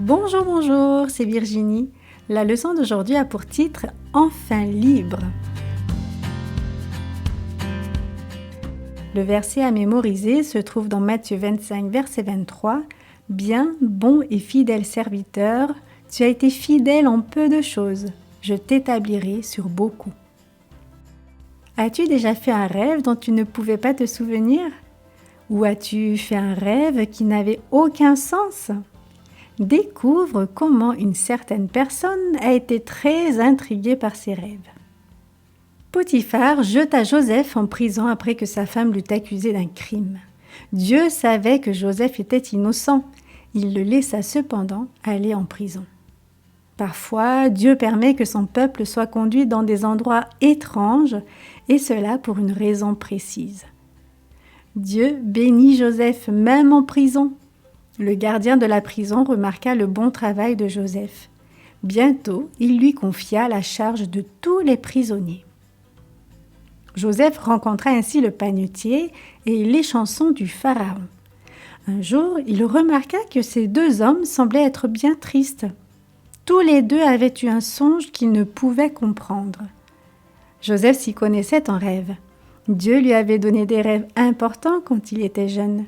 Bonjour, bonjour, c'est Virginie. La leçon d'aujourd'hui a pour titre « Enfin libre ». Le verset à mémoriser se trouve dans Matthieu 25, verset 23. « Bien, bon et fidèle serviteur, tu as été fidèle en peu de choses, je t'établirai sur beaucoup. » As-tu déjà fait un rêve dont tu ne pouvais pas te souvenir? Ou as-tu fait un rêve qui n'avait aucun sens? Découvre comment une certaine personne a été très intriguée par ses rêves. Potiphar jeta Joseph en prison après que sa femme l'eut accusé d'un crime. Dieu savait que Joseph était innocent. Il le laissa cependant aller en prison. Parfois, Dieu permet que son peuple soit conduit dans des endroits étranges, et cela pour une raison précise. Dieu bénit Joseph même en prison. Le gardien de la prison remarqua le bon travail de Joseph. Bientôt, il lui confia la charge de tous les prisonniers. Joseph rencontra ainsi le panetier et l'échanson du Pharaon. Un jour, il remarqua que ces deux hommes semblaient être bien tristes. Tous les deux avaient eu un songe qu'ils ne pouvaient comprendre. Joseph s'y connaissait en rêve. Dieu lui avait donné des rêves importants quand il était jeune.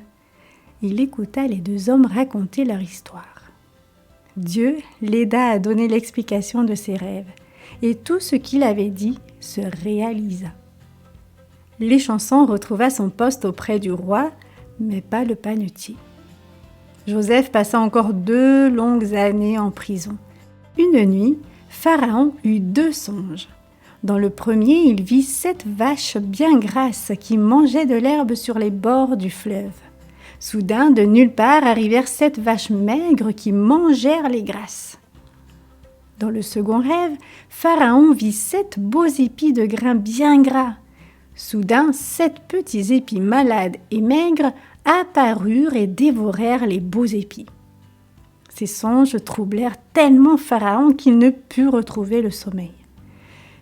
Il écouta les deux hommes raconter leur histoire. Dieu l'aida à donner l'explication de ses rêves, et tout ce qu'il avait dit se réalisa. L'échanson retrouva son poste auprès du roi, mais pas le panetier. Joseph passa encore 2 longues années en prison. Une nuit, Pharaon eut 2 songes. Dans le premier, il vit 7 vaches bien grasses qui mangeaient de l'herbe sur les bords du fleuve. Soudain, de nulle part, arrivèrent 7 vaches maigres qui mangèrent les grasses. Dans le second rêve, Pharaon vit 7 beaux épis de grains bien gras. Soudain, 7 petits épis malades et maigres apparurent et dévorèrent les beaux épis. Ces songes troublèrent tellement Pharaon qu'il ne put retrouver le sommeil.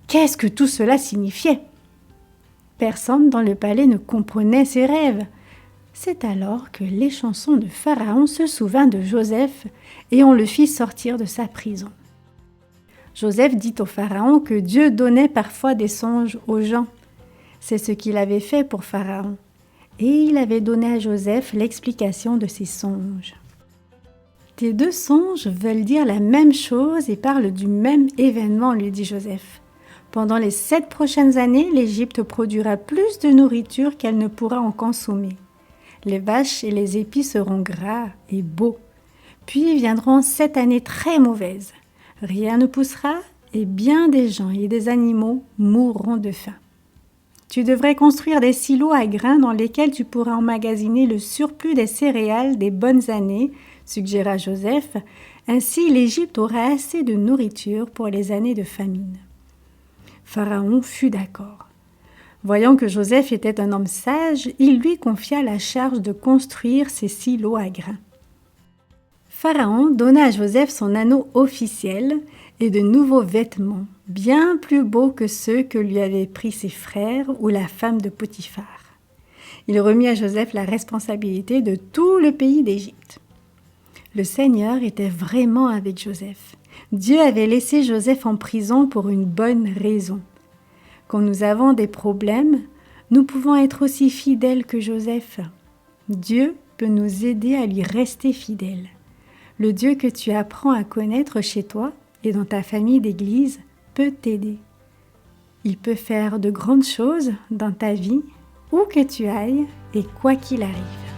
Qu'est-ce que tout cela signifiait? Personne dans le palais ne comprenait ses rêves. C'est alors que l'échanson de Pharaon se souvint de Joseph et on le fit sortir de sa prison. Joseph dit au Pharaon que Dieu donnait parfois des songes aux gens. C'est ce qu'il avait fait pour Pharaon. Et il avait donné à Joseph l'explication de ses songes. Tes 2 songes veulent dire la même chose et parlent du même événement, lui dit Joseph. Pendant les 7 prochaines années, l'Égypte produira plus de nourriture qu'elle ne pourra en consommer. Les vaches et les épis seront gras et beaux. Puis viendront 7 années très mauvaises. Rien ne poussera et bien des gens et des animaux mourront de faim. Tu devrais construire des silos à grains dans lesquels tu pourras emmagasiner le surplus des céréales des bonnes années, suggéra Joseph. Ainsi, l'Égypte aura assez de nourriture pour les années de famine. Pharaon fut d'accord. Voyant que Joseph était un homme sage, il lui confia la charge de construire ces silos à grains. Pharaon donna à Joseph son anneau officiel et de nouveaux vêtements, bien plus beaux que ceux que lui avaient pris ses frères ou la femme de Potiphar. Il remit à Joseph la responsabilité de tout le pays d'Égypte. Le Seigneur était vraiment avec Joseph. Dieu avait laissé Joseph en prison pour une bonne raison. Quand nous avons des problèmes, nous pouvons être aussi fidèles que Joseph. Dieu peut nous aider à lui rester fidèles. Le Dieu que tu apprends à connaître chez toi et dans ta famille d'église peut t'aider. Il peut faire de grandes choses dans ta vie, où que tu ailles et quoi qu'il arrive.